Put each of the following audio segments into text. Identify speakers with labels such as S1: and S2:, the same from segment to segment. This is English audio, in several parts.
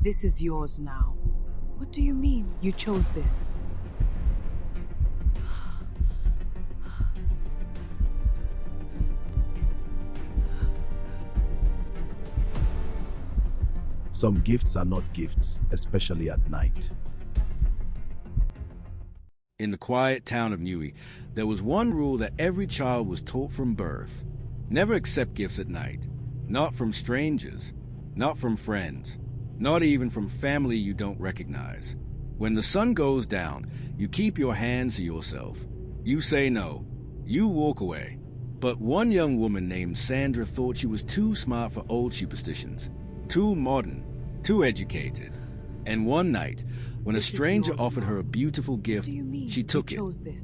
S1: This is yours now. What do you mean? You chose this.
S2: Some gifts are not gifts, especially at night.
S3: In the quiet town of Nnewi, there was one rule that every child was taught from birth. Never accept gifts at night. Not from strangers, not from friends, not even from family you don't recognize. When the sun goes down, you keep your hands to yourself. You say no. You walk away. But one young woman named Sandra thought she was too smart for old superstitions, too modern, too educated. And one night, when a stranger offered her a beautiful gift, she took it.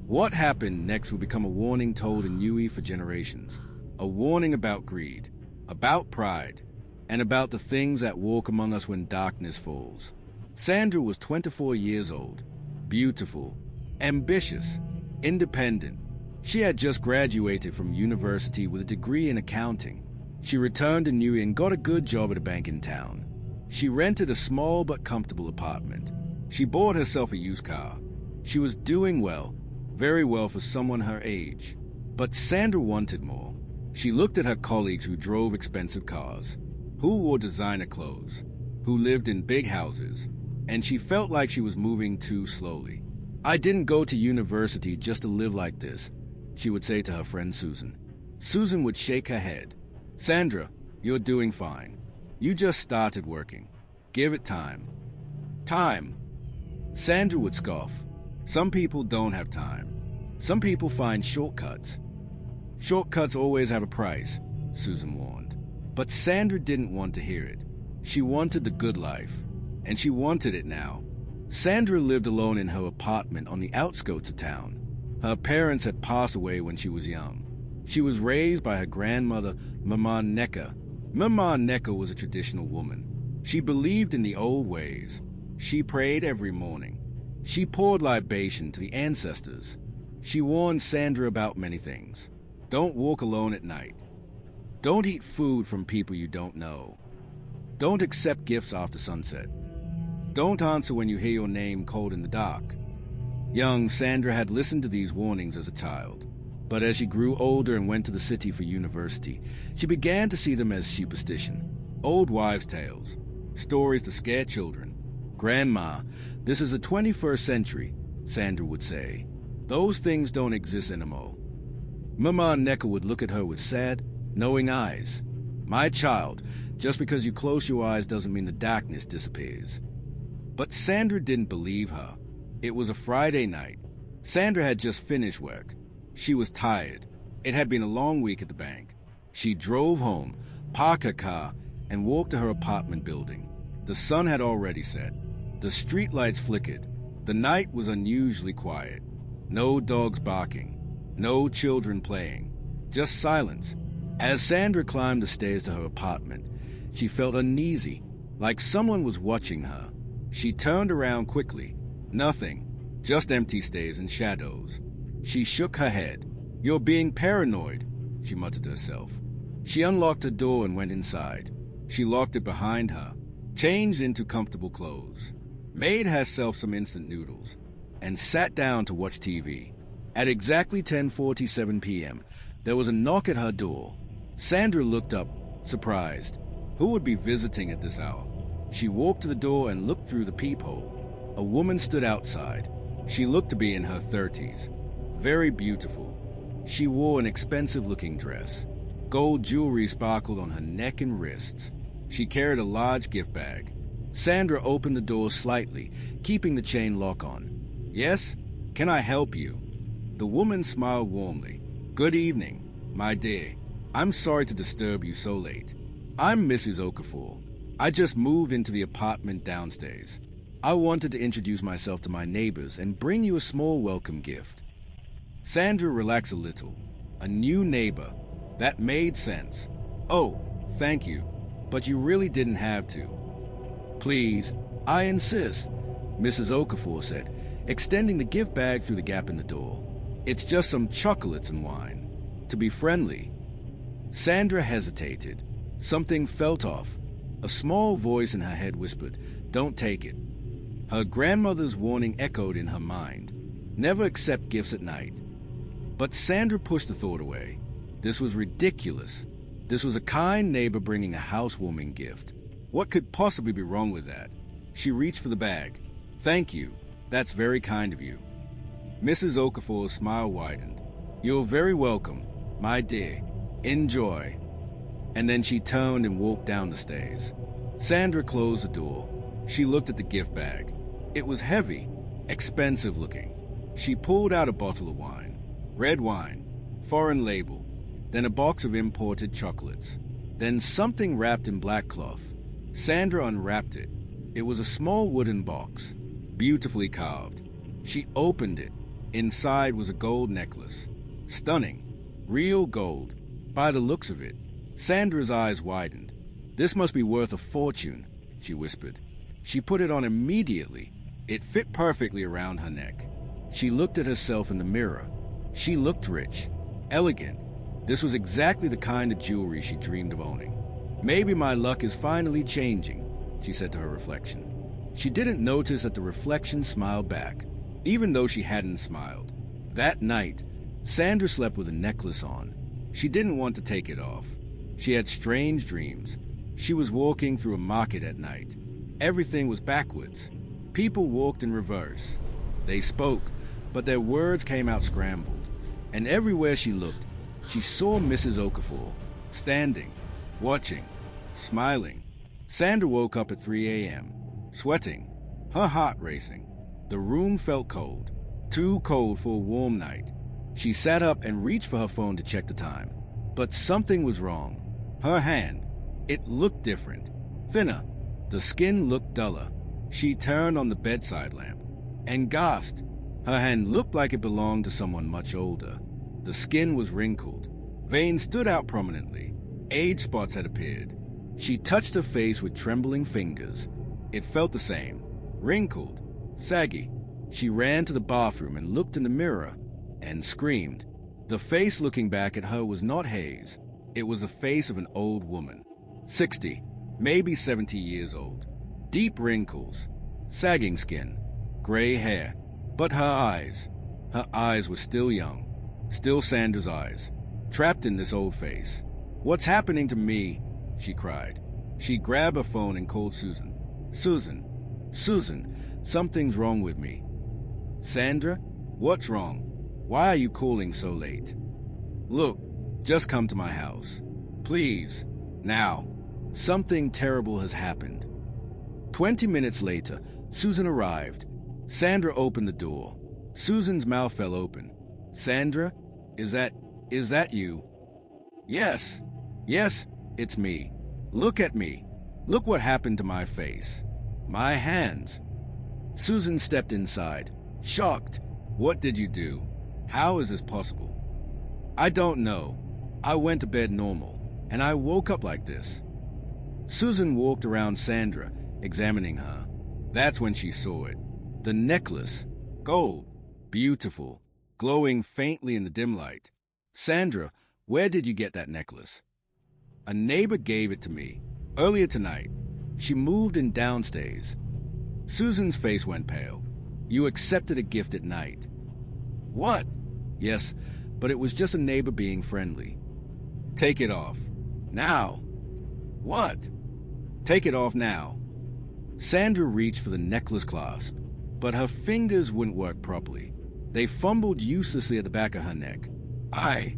S3: What happened next will become a warning told in Nnewi for generations. A warning about greed, about pride, and about the things that walk among us when darkness falls. Sandra was 24 years old, beautiful, ambitious, independent. She had just graduated from university with a degree in accounting. She returned to Nnewi and got a good job at a bank in town. She rented a small but comfortable apartment. She bought herself a used car. She was doing well, very well for someone her age. But Sandra wanted more. She looked at her colleagues who drove expensive cars, who wore designer clothes, who lived in big houses, and she felt like she was moving too slowly. I didn't go to university just to live like this, she would say to her friend Susan. Susan would shake her head. Sandra, you're doing fine. You just started working. Give it time. Time. Sandra would scoff. Some people don't have time. Some people find shortcuts. Shortcuts always have a price, Susan warned. But Sandra didn't want to hear it. She wanted the good life, and she wanted it now. Sandra lived alone in her apartment on the outskirts of town. Her parents had passed away when she was young. She was raised by her grandmother, Mama Nneka. Mama Nneka was a traditional woman. She believed in the old ways. She prayed every morning. She poured libation to the ancestors. She warned Sandra about many things. Don't walk alone at night. Don't eat food from people you don't know. Don't accept gifts after sunset. Don't answer when you hear your name called in the dark. Young Sandra had listened to these warnings as a child, but as she grew older and went to the city for university, she began to see them as superstition, old wives' tales, stories to scare children. Grandma, this is the 21st century, Sandra would say. Those things don't exist anymore. Mama Nneka would look at her with sad, knowing eyes. My child, just because you close your eyes doesn't mean the darkness disappears. But Sandra didn't believe her. It was a Friday night. Sandra had just finished work. She was tired. It had been a long week at the bank. She drove home, parked her car, and walked to her apartment building. The sun had already set. The streetlights flickered. The night was unusually quiet. No dogs barking. No children playing. Just silence. As Sandra climbed the stairs to her apartment, she felt uneasy, like someone was watching her. She turned around quickly. Nothing. Just empty stairs and shadows. She shook her head. You're being paranoid, she muttered to herself. She unlocked the door and went inside. She locked it behind her, changed into comfortable clothes, made herself some instant noodles, and sat down to watch TV. At exactly 10:47 p.m., there was a knock at her door. Sandra looked up, surprised. Who would be visiting at this hour? She walked to the door and looked through the peephole. A woman stood outside. She looked to be in her 30s. Very beautiful. She wore an expensive-looking dress. Gold jewelry sparkled on her neck and wrists. She carried a large gift bag. Sandra opened the door slightly, keeping the chain lock on. Yes? Can I help you? The woman smiled warmly. Good evening, my dear. I'm sorry to disturb you so late. I'm Mrs. Okafor. I just moved into the apartment downstairs. I wanted to introduce myself to my neighbors and bring you a small welcome gift. Sandra relaxed a little. A new neighbor. That made sense. Oh, thank you. But you really didn't have to. Please, I insist, Mrs. Okafor said, extending the gift bag through the gap in the door. It's just some chocolates and wine. To be friendly. Sandra hesitated. Something felt off. A small voice in her head whispered, Don't take it. Her grandmother's warning echoed in her mind. Never accept gifts at night. But Sandra pushed the thought away. This was ridiculous. This was a kind neighbor bringing a housewarming gift. What could possibly be wrong with that? She reached for the bag. Thank you. That's very kind of you. Mrs. Okafor's smile widened. You're very welcome, my dear. Enjoy. And then she turned and walked down the stairs. Sandra closed the door. She looked at the gift bag. It was heavy, expensive looking. She pulled out a bottle of wine. Red wine, foreign label. Then a box of imported chocolates. Then something wrapped in black cloth. Sandra unwrapped it. It was a small wooden box, beautifully carved. She opened it. Inside was a gold necklace. Stunning. Real gold. By the looks of it. Sandra's eyes widened. This must be worth a fortune, she whispered. She put it on immediately. It fit perfectly around her neck. She looked at herself in the mirror. She looked rich, elegant. This was exactly the kind of jewelry she dreamed of owning. Maybe my luck is finally changing, she said to her reflection. She didn't notice that the reflection smiled back, even though she hadn't smiled. That night, Sandra slept with a necklace on. She didn't want to take it off. She had strange dreams. She was walking through a market at night. Everything was backwards. People walked in reverse. They spoke, but their words came out scrambled. And everywhere she looked, she saw Mrs. Okafor, standing, watching, smiling. Sandra woke up at 3 a.m., sweating, her heart racing. The room felt cold, too cold for a warm night. She sat up and reached for her phone to check the time. But something was wrong. Her hand, it looked different, thinner. The skin looked duller. She turned on the bedside lamp and gasped. Her hand looked like it belonged to someone much older. The skin was wrinkled. Veins stood out prominently. Age spots had appeared. She touched her face with trembling fingers. It felt the same. Wrinkled. Saggy. She ran to the bathroom and looked in the mirror and screamed. The face looking back at her was not Hayes. It was the face of an old woman. 60, maybe 70 years old. Deep wrinkles. Sagging skin. Gray hair. But her eyes were still young. Still Sandra's eyes. Trapped in this old face. What's happening to me? She cried. She grabbed her phone and called Susan. Susan, something's wrong with me. Sandra, what's wrong? Why are you calling so late? Look, just come to my house. Please, now. Something terrible has happened. 20 minutes later, Susan arrived. Sandra opened the door. Susan's mouth fell open. Sandra, is that you? Yes, it's me. Look at me. Look what happened to my face. My hands. Susan stepped inside, shocked. What did you do? How is this possible? I don't know. I went to bed normal, and I woke up like this. Susan walked around Sandra, examining her. That's when she saw it. The necklace. Gold. Beautiful. Glowing faintly in the dim light. Sandra, where did you get that necklace? A neighbor gave it to me. Earlier tonight. She moved in downstairs. Susan's face went pale. You accepted a gift at night. What? Yes, but it was just a neighbor being friendly. Take it off. Now. What? Take it off now. Sandra reached for the necklace clasp, but her fingers wouldn't work properly. They fumbled uselessly at the back of her neck. I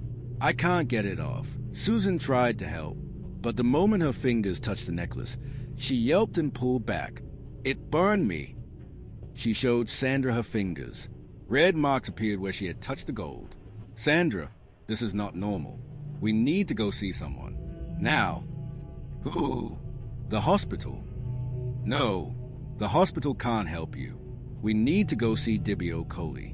S3: can't get it off. Susan tried to help, but the moment her fingers touched the necklace, she yelped and pulled back. It burned me. She showed Sandra her fingers. Red marks appeared where she had touched the gold. Sandra, this is not normal. We need to go see someone. Now. Who? The hospital. No, the hospital can't help you. We need to go see Dibia Okoli.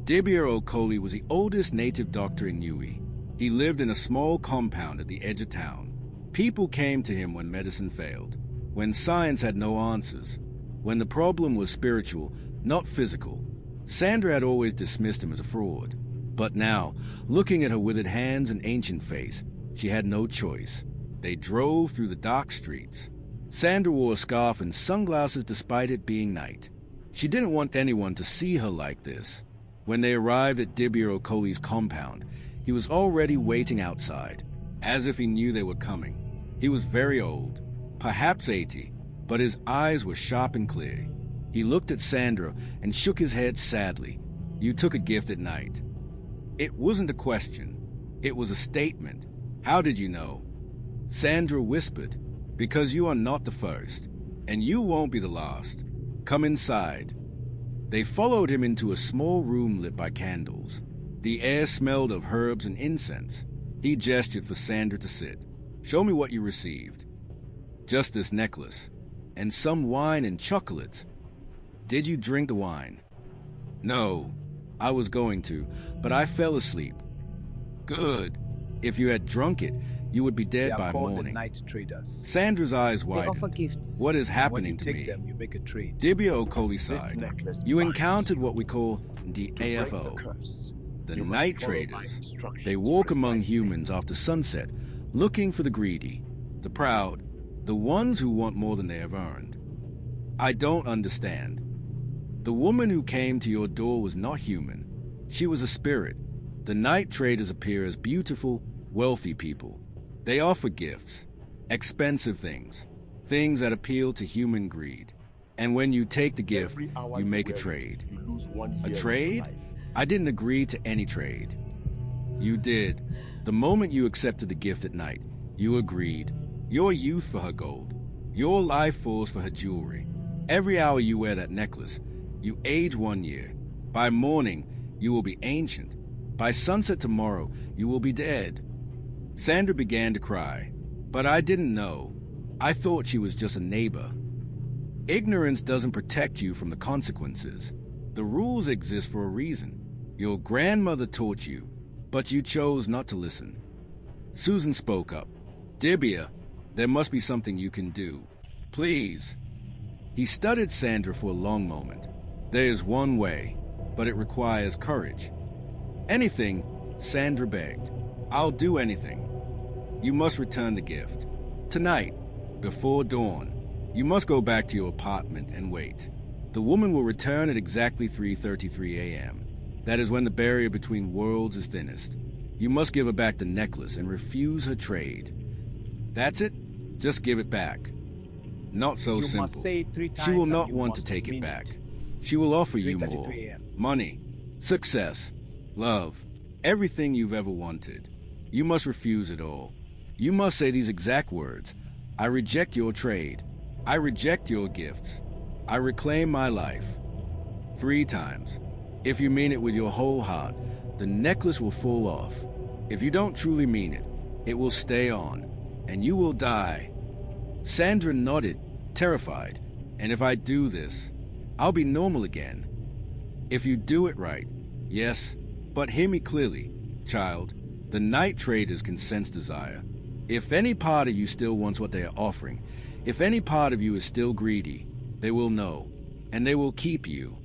S3: Dibia Okoli was the oldest native doctor in Nnewi. He lived in a small compound at the edge of town. People came to him when medicine failed, when science had no answers, when the problem was spiritual, not physical. Sandra had always dismissed him as a fraud. But now, looking at her withered hands and ancient face, she had no choice. They drove through the dark streets. Sandra wore a scarf and sunglasses despite it being night. She didn't want anyone to see her like this. When they arrived at Dibia Okoli's compound, he was already waiting outside, as if he knew they were coming. He was very old, perhaps 80, but his eyes were sharp and clear. He looked at Sandra and shook his head sadly. "You took a gift at night." It wasn't a question. It was a statement. "How did you know?" Sandra whispered, "Because you are not the first, and you won't be the last. Come inside." They followed him into a small room lit by candles. The air smelled of herbs and incense. He gestured for Sandra to sit. "Show me what you received." "Just this necklace, and some wine and chocolates." "Did you drink the wine?" "No, I was going to, but I fell asleep." "Good. If you had drunk it, you would be
S2: They
S3: dead
S2: are
S3: by
S2: called the
S3: morning."
S2: night traders.
S3: Sandra's eyes
S1: They
S3: widened.
S1: offer gifts.
S3: What is
S2: When
S3: happening
S2: you
S3: to
S2: take
S3: me?
S2: them, you make a trade.
S3: Dibia Okoli
S4: This
S3: sighed.
S4: necklace
S3: You
S4: binds
S3: encountered
S4: you
S3: what we call the
S4: to break the
S3: AFO,
S4: curse.
S3: the
S4: You must
S3: night
S4: follow my
S3: traders.
S4: instructions
S3: They walk among
S4: precisely.
S3: humans after sunset, looking for the greedy, the proud, the ones who want more than they have earned. I don't understand. The woman who came to your door was not human. She was a spirit. The night traders appear as beautiful, wealthy people. They offer gifts, expensive things, things that appeal to human greed. And when you take the gift,
S4: Every hour
S3: you make a
S4: wear it,
S3: trade.
S4: you lose 1
S3: A
S4: year of
S3: trade?
S4: life.
S3: I didn't agree to any trade. You did. The moment you accepted the gift at night, you agreed. Your youth for her gold. Your life force for her jewelry. Every hour you wear that necklace, you age 1 year. By morning, you will be ancient. By sunset tomorrow, you will be dead. Sandra began to cry, but I didn't know. I thought she was just a neighbor. Ignorance doesn't protect you from the consequences. The rules exist for a reason. Your grandmother taught you, but you chose not to listen. Susan spoke up. "Dibia, there must be something you can do. Please." He studied Sandra for a long moment. "There is one way, but it requires courage." "Anything," Sandra begged. "I'll do anything. You must return the gift. Tonight, before dawn. You must go back to your apartment and wait. The woman will return at exactly 3:33 a.m. That is when the barrier between worlds is thinnest. You must give her back the necklace and refuse her trade. That's it? Just give it back." "Not so
S2: You
S3: simple.
S2: must say it 3 times
S3: She will
S2: and
S3: not
S2: you
S3: want to
S2: must
S3: take it
S2: mean
S3: back. She will offer you more.
S2: 3:33 a.m.
S3: Money, success, love, everything you've ever wanted. You must refuse it all. You must say these exact words. I reject your trade. I reject your gifts. I reclaim my life. 3 times. If you mean it with your whole heart, the necklace will fall off. If you don't truly mean it, it will stay on, and you will die. Sandra nodded, terrified. "And if I do this, I'll be normal again." "If you do it right, yes. But hear me clearly, child. The night traders can sense desire. If any part of you still wants what they are offering, if any part of you is still greedy, they will know, and they will keep you."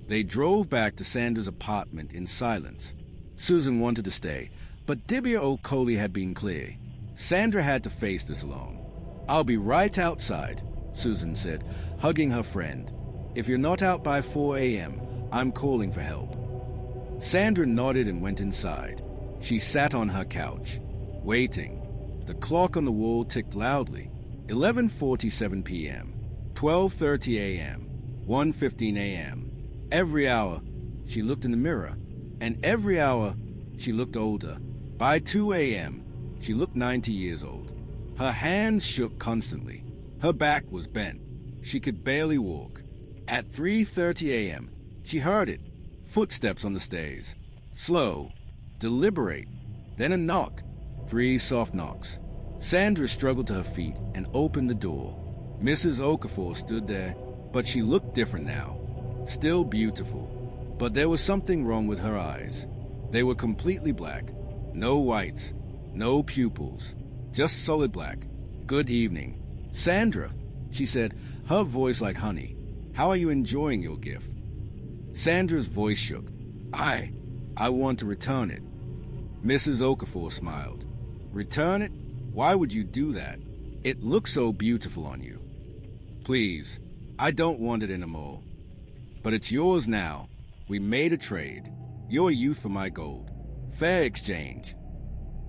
S3: They drove back to Sandra's apartment in silence. Susan wanted to stay, but Dibia Okoli had been clear. Sandra had to face this alone. "I'll be right outside," Susan said, hugging her friend. "If you're not out by 4 a.m., I'm calling for help." Sandra nodded and went inside. She sat on her couch, waiting. The clock on the wall ticked loudly. 11:47 p.m., 12:30 a.m., 1:15 a.m. Every hour, she looked in the mirror, and every hour, she looked older. By 2 a.m., she looked 90 years old. Her hands shook constantly. Her back was bent. She could barely walk. At 3:30 a.m., she heard it. Footsteps on the stairs. Slow, deliberate, then a knock. 3 soft knocks. Sandra struggled to her feet and opened the door. Mrs. Okafor stood there, but she looked different now. Still beautiful, but there was something wrong with her eyes. They were completely black. No whites, no pupils, just solid black. "Good evening. Sandra," she said, her voice like honey. "How are you enjoying your gift?" Sandra's voice shook. I want to return it." Mrs. Okafor smiled. "Return it? Why would you do that?" It looks so beautiful on you. Please, I don't want it anymore. But it's yours now. We made a trade. Your youth for my gold. Fair exchange.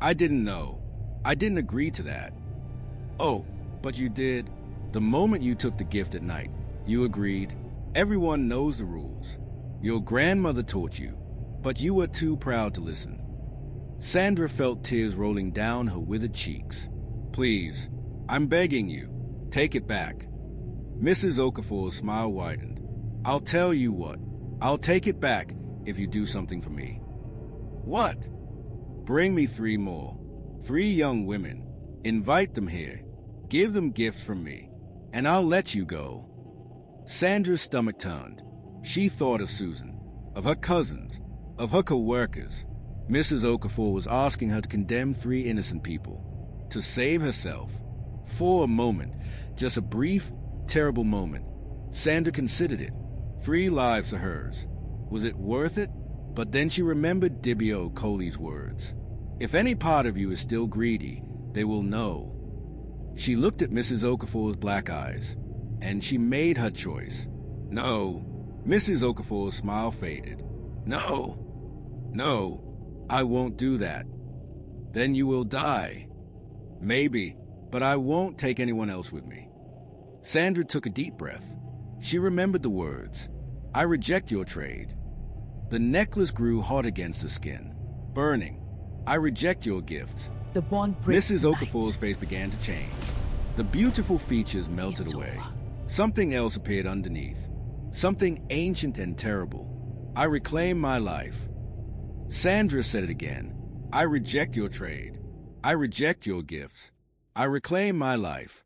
S3: I didn't know. I didn't agree to that. Oh, but you did. The moment you took the gift at night, you agreed. Everyone knows the rules. Your grandmother taught you, but you were too proud to listen. Sandra felt tears rolling down her withered cheeks. Please, I'm begging you, take it back. Mrs. Okafor's smile widened. I'll tell you what, I'll take it back if you do something for me. What? Bring me 3 more. 3 young women. Invite them here. Give them gifts from me, and I'll let you go. Sandra's stomach turned. She thought of Susan, of her cousins, of her co-workers. Mrs. Okafor was asking her to condemn 3 innocent people, to save herself. For a moment, just a brief, terrible moment, Sandra considered it. 3 lives are hers. Was it worth it? But then she remembered Dibio Coley's words. If any part of you is still greedy, they will know. She looked at Mrs. Okafor's black eyes, and she made her choice. No. Mrs. Okafor's smile faded. No. No, I won't do that. Then you will die. Maybe, but I won't take anyone else with me. Sandra took a deep breath. She remembered the words. I reject your trade. The necklace grew hot against her skin, burning. I reject your gifts.
S1: The bond breaks
S3: Mrs.
S1: tonight.
S3: Okafor's face began to change. The beautiful features melted
S1: It's
S3: away.
S1: over.
S3: Something else appeared underneath. Something ancient and terrible. I reclaim my life. Sandra said it again. I reject your trade. I reject your gifts. I reclaim my life.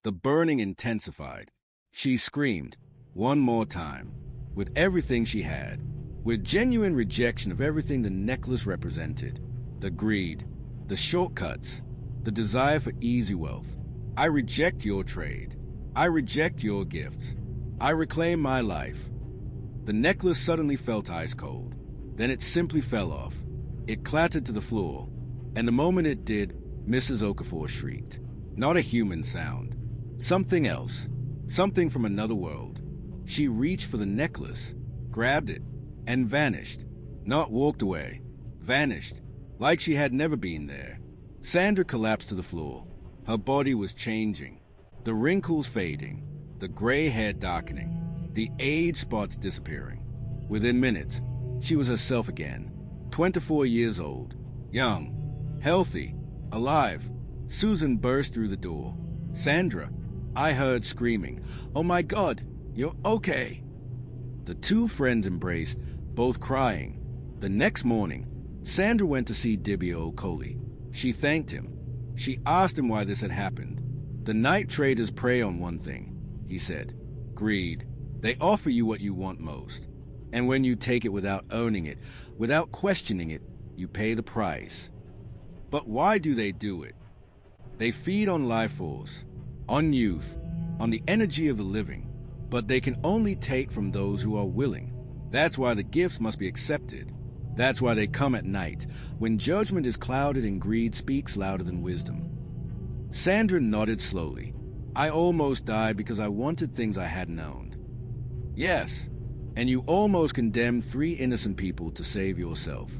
S3: The burning intensified. She screamed, one more time, with everything she had, with genuine rejection of everything the necklace represented. The greed, the shortcuts, the desire for easy wealth. I reject your trade. I reject your gifts. I reclaim my life. The necklace suddenly felt ice cold. Then it simply fell off. It clattered to the floor, and the moment it did, Mrs. Okafor shrieked. Not a human sound. Something else. Something from another world. She reached for the necklace, grabbed it, and vanished. Not walked away. Vanished, like she had never been there. Sandra collapsed to the floor. Her body was changing. The wrinkles fading. The gray hair darkening. The age spots disappearing. Within minutes, she was herself again. 24 years old. Young. Healthy. Alive. Susan burst through the door. Sandra, I heard screaming. Oh my God, you're okay. The 2 friends embraced, both crying. The next morning, Sandra went to see Dibio Coley. She thanked him. She asked him why this had happened. The night traders prey on one thing, he said. Greed. They offer you what you want most. And when you take it without earning it, without questioning it, you pay the price. But why do they do it? They feed on life force, on youth, on the energy of the living, but they can only take from those who are willing. That's why the gifts must be accepted. That's why they come at night, when judgment is clouded and greed speaks louder than wisdom. Sandra nodded slowly. I almost died because I wanted things I hadn't owned. Yes, and you almost condemned 3 innocent people to save yourself.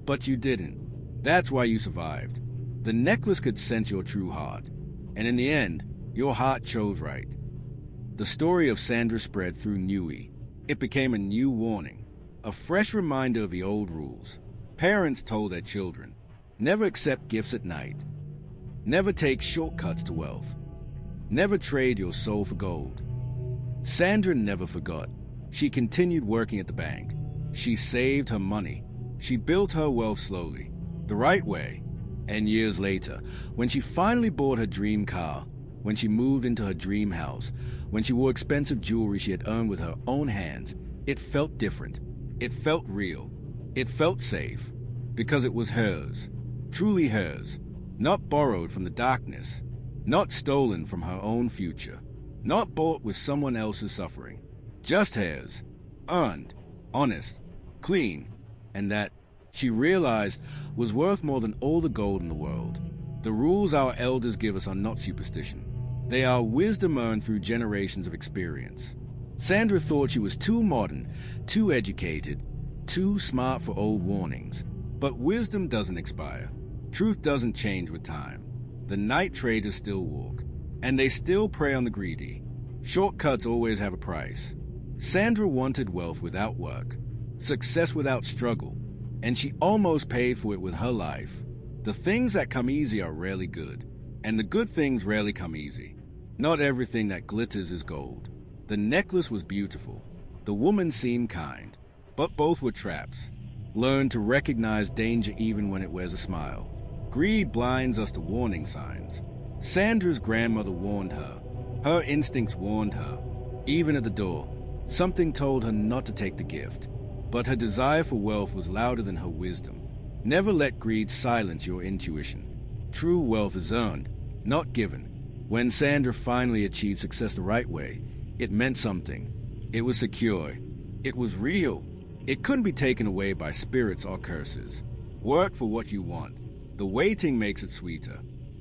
S3: But you didn't. That's why you survived. The necklace could sense your true heart, and in the end, your heart chose right. The story of Sandra spread through Nnewi. It became a new warning, a fresh reminder of the old rules. Parents told their children, never accept gifts at night. Never take shortcuts to wealth. Never trade your soul for gold. Sandra never forgot. She continued working at the bank. She saved her money. She built her wealth slowly, the right way. And years later, when she finally bought her dream car, when she moved into her dream house, when she wore expensive jewelry she had earned with her own hands, it felt different. It felt real. It felt safe. Because it was hers. Truly hers. Not borrowed from the darkness. Not stolen from her own future. Not bought with someone else's suffering. Just hers. Earned. Honest. Clean. And that, she realized, was worth more than all the gold in the world. The rules our elders give us are not superstition. They are wisdom earned through generations of experience. Sandra thought she was too modern, too educated, too smart for old warnings. But wisdom doesn't expire. Truth doesn't change with time. The night traders still walk, and they still prey on the greedy. Shortcuts always have a price. Sandra wanted wealth without work, success without struggle, and she almost paid for it with her life. The things that come easy are rarely good, and the good things rarely come easy. Not everything that glitters is gold. The necklace was beautiful. The woman seemed kind, but both were traps. Learn to recognize danger even when it wears a smile. Greed blinds us to warning signs. Sandra's grandmother warned her. Her instincts warned her. Even at the door, something told her not to take the gift. But her desire for wealth was louder than her wisdom. Never let greed silence your intuition. True wealth is earned, not given. When Sandra finally achieved success the right way, it meant something. It was secure. It was real. It couldn't be taken away by spirits or curses. Work for what you want. The waiting makes it sweeter.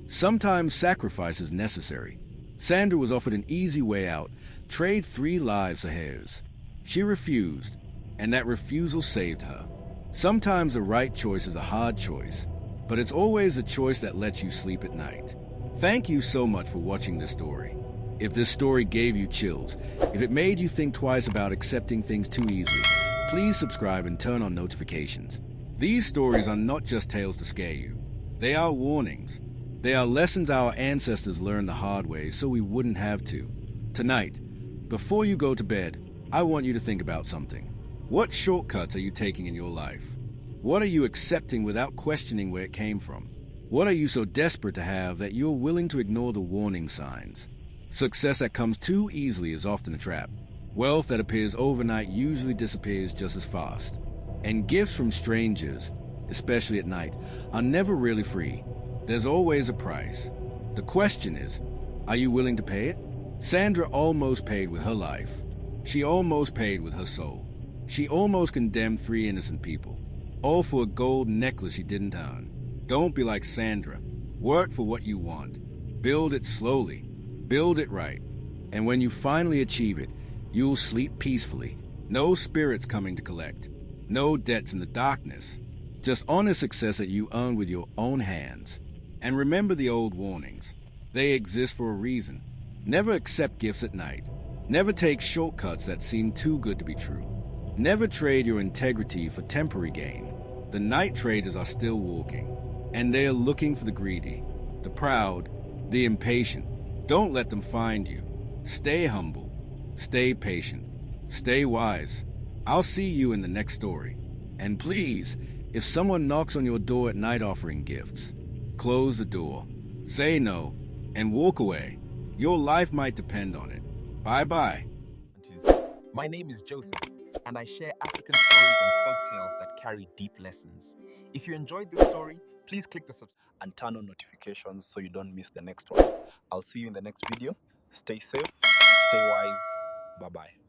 S3: Sometimes sacrifice is necessary. Sandra was offered an easy way out. Trade 3 lives for hers. She refused, and that refusal saved her. Sometimes the right choice is a hard choice, but it's always a choice that lets you sleep at night. Thank you so much for watching this story. If this story gave you chills, if it made you think twice about accepting things too easily, please subscribe and turn on notifications. These stories are not just tales to scare you. They are warnings. They are lessons our ancestors learned the hard way so we wouldn't have to. Tonight, before you go to bed, I want you to think about something. What shortcuts are you taking in your life? What are you accepting without questioning where it came from? What are you so desperate to have that you're willing to ignore the warning signs? Success that comes too easily is often a trap. Wealth that appears overnight usually disappears just as fast. And gifts from strangers, especially at night, are never really free. There's always a price. The question is, are you willing to pay it? Sandra almost paid with her life. She almost paid with her soul. She almost condemned 3 innocent people, all for a gold necklace she didn't earn. Don't be like Sandra. Work for what you want. Build it slowly. Build it right. And when you finally achieve it, you'll sleep peacefully. No spirits coming to collect. No debts in the darkness. Just honest success that you earn with your own hands. And remember the old warnings. They exist for a reason. Never accept gifts at night. Never take shortcuts that seem too good to be true. Never trade your integrity for temporary gain. The night traders are still walking, and they are looking for the greedy, the proud, the impatient. Don't let them find you. Stay humble. Stay patient. Stay wise. I'll see you in the next story. And please, if someone knocks on your door at night offering gifts, close the door, say no, and walk away. Your life might depend on it. Bye-bye.
S4: My name is Joseph, and I share African stories and folktales that carry deep lessons. If you enjoyed this story, please click the subscribe and turn on notifications so you don't miss the next one. I'll see you in the next video. Stay safe, stay wise. Bye-bye.